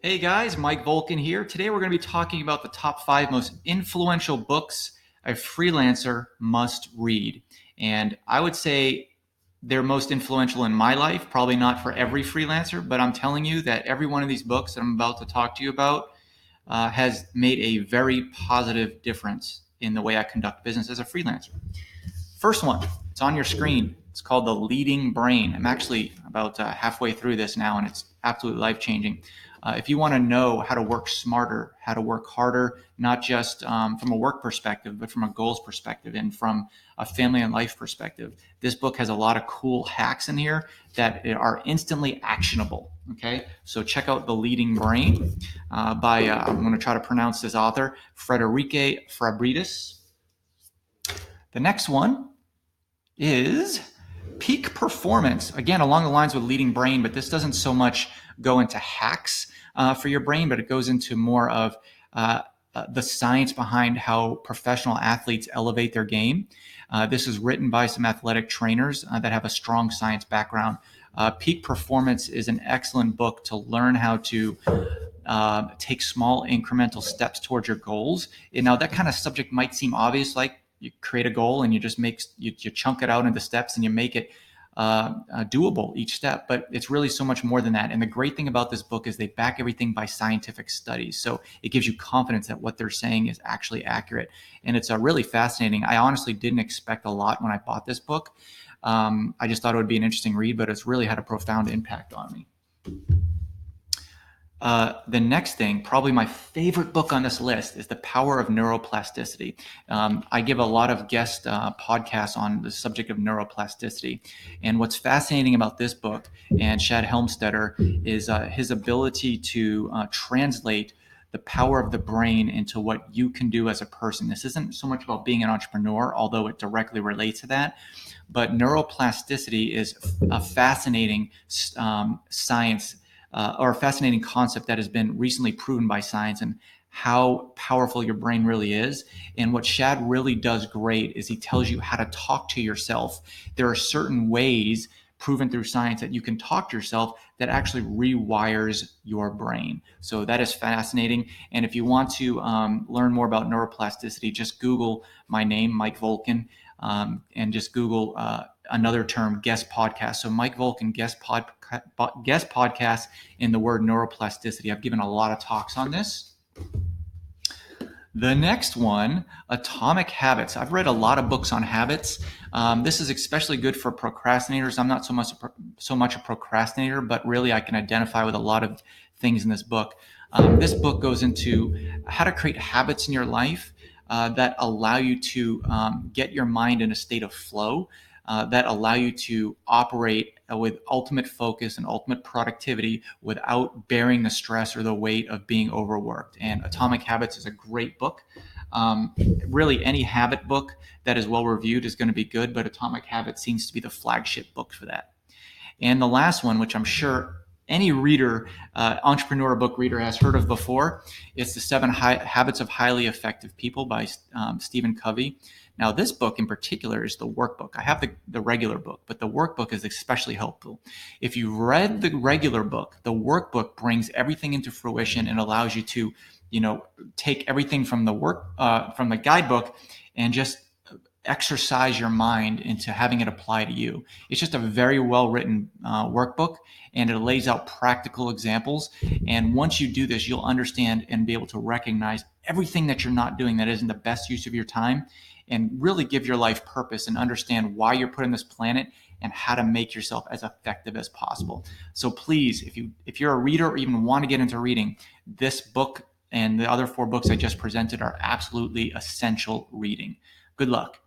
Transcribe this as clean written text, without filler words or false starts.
Hey guys, Mike Volkin here. Today we're going to be talking about the top 5 most influential books a freelancer must read. And I would say they're most influential in my life, probably not for every freelancer, but I'm telling you that every one of these books that I'm about to talk to you about has made a very positive difference in the way I conduct business as a freelancer. First one, it's on your screen. It's called The Leading Brain. I'm actually about halfway through this now, and it's absolutely life-changing. If you want to know how to work smarter, how to work harder, not just from a work perspective, but from a goals perspective and from a family and life perspective, this book has a lot of cool hacks in here that are instantly actionable. Okay, so check out The Leading Brain by, I'm going to try to pronounce this author, Friederike Fabritius. The next one is Peak Performance. Again, along the lines with Leading Brain, but this doesn't so much go into hacks for your brain, but it goes into more of the science behind how professional athletes elevate their game. This is written by some athletic trainers that have a strong science background. Peak Performance is an excellent book to learn how to take small incremental steps towards your goals. And now that kind of subject might seem obvious, like you create a goal and you just you chunk it out into steps and you make it doable each step, but it's really so much more than that. And the great thing about this book is they back everything by scientific studies, so it gives you confidence that what they're saying is actually accurate. And it's really fascinating. I honestly didn't expect a lot when I bought this book. I just thought it would be an interesting read, but it's really had a profound impact on me. The next thing, probably my favorite book on this list, is The Power of Neuroplasticity. I give a lot of guest podcasts on the subject of neuroplasticity. And what's fascinating about this book and Shad Helmstetter is his ability to translate the power of the brain into what you can do as a person. This isn't so much about being an entrepreneur, although it directly relates to that. But neuroplasticity is a fascinating science or a fascinating concept that has been recently proven by science, and how powerful your brain really is. And what Shad really does great is he tells you how to talk to yourself. There are certain ways proven through science that you can talk to yourself that actually rewires your brain. So that is fascinating. And if you want to learn more about neuroplasticity, just Google my name, Mike Volkin, and just Google another term, guest podcast. So Mike Volkin, guest podcast in the word neuroplasticity. I've given a lot of talks on this. The next one, Atomic Habits. I've read a lot of books on habits. This is especially good for procrastinators. I'm not so much a procrastinator, but really I can identify with a lot of things in this book. This book goes into how to create habits in your life that allow you to get your mind in a state of flow, that allow you to operate with ultimate focus and ultimate productivity without bearing the stress or the weight of being overworked. And Atomic Habits is a great book. Really, any habit book that is well reviewed is going to be good, but Atomic Habits seems to be the flagship book for that. And the last one, which I'm sure any reader, entrepreneur book reader, has heard of before, it's The 7 Habits of Highly Effective People by Stephen Covey. Now, this book in particular is the workbook. I have the regular book, but the workbook is especially helpful. If you've read the regular book, the workbook brings everything into fruition and allows you to, take everything from the guidebook and just exercise your mind into having it apply to you. It's just a very well written workbook, and it lays out practical examples. And once you do this, you'll understand and be able to recognize everything that you're not doing that isn't the best use of your time, and really give your life purpose and understand why you're put on this planet and how to make yourself as effective as possible. So please, if you're a reader or even want to get into reading, this book and the other 4 books I just presented are absolutely essential reading. Good luck.